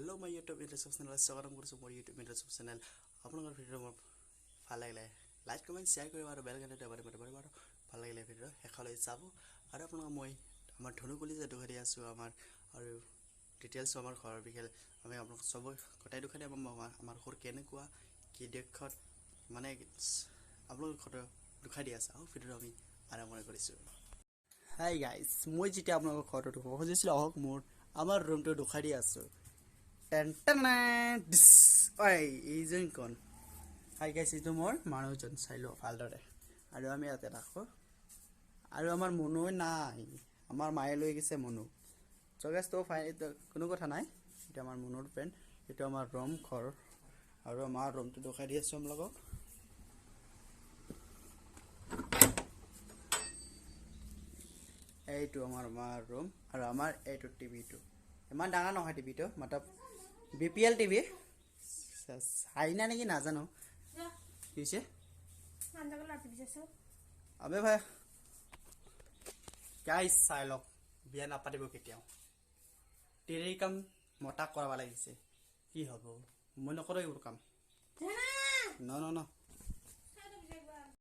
Hello, my YouTube YouTube channel. Welcome to my YouTube YouTube channel. আপোনালোকৰ video ভাল লাগিলে like comment share কৰিব আৰু বেল আইকনটো দাবাই দিব ভাল লাগিলে ভিডিঅ শেষলৈ চাব আৰু আপোনালোক মই আমাৰ ধনুকলি যে দুখাৰি আছো আমাৰ আৰু ডিটেইলছ আমাৰ ঘৰৰ বিষয়ে আমি আপোনালোক সব কটাই দুখাৰি আমাৰ ঘৰ কেনেকুৱা কি দেখত মানে আপোনালোক ঘৰ দুখাৰি আছে আৰু ভিডিঅ আমি আৰম্ভ কৰিছো হাই গাইস মই যেটা আপোনালোক ঘৰটো দেখব খুজিছিল আহক মোৰ আমাৰ ৰুমটো দুখাৰি আছে টেনটেন ঐ এইজন কোন হাই গাইস এইটো মোৰ মানুহজন চাইলো ভালদৰে আৰু আমি ইয়াতে ৰাখো আৰু আমাৰ মনো নাই আমাৰ মায়ে লৈ গৈছে মনো জগাস তো কোনো কথা নাই এটা আমাৰ মনৰ ফ্ৰেন্ড এটা আমাৰ ৰুম ঘৰ আৰু আমাৰ ৰুমটো দেখাই দি আছো আপোনালোকক এইটো আমাৰ ৰুম আৰু আমাৰ এইটো টিভিটো ইমান ডাঙৰ নহয় টিভিটো मतलब बीपीएल टीवी आईना नेকি নাজানো কিছে আবে ভাই গাইস চাইলক বিয়া নাপাতিব কেতিয়াও টেৰি কাম মটা কৰাব লাগিছে কি হ'ব মই নকৰো এইবোৰ কাম ন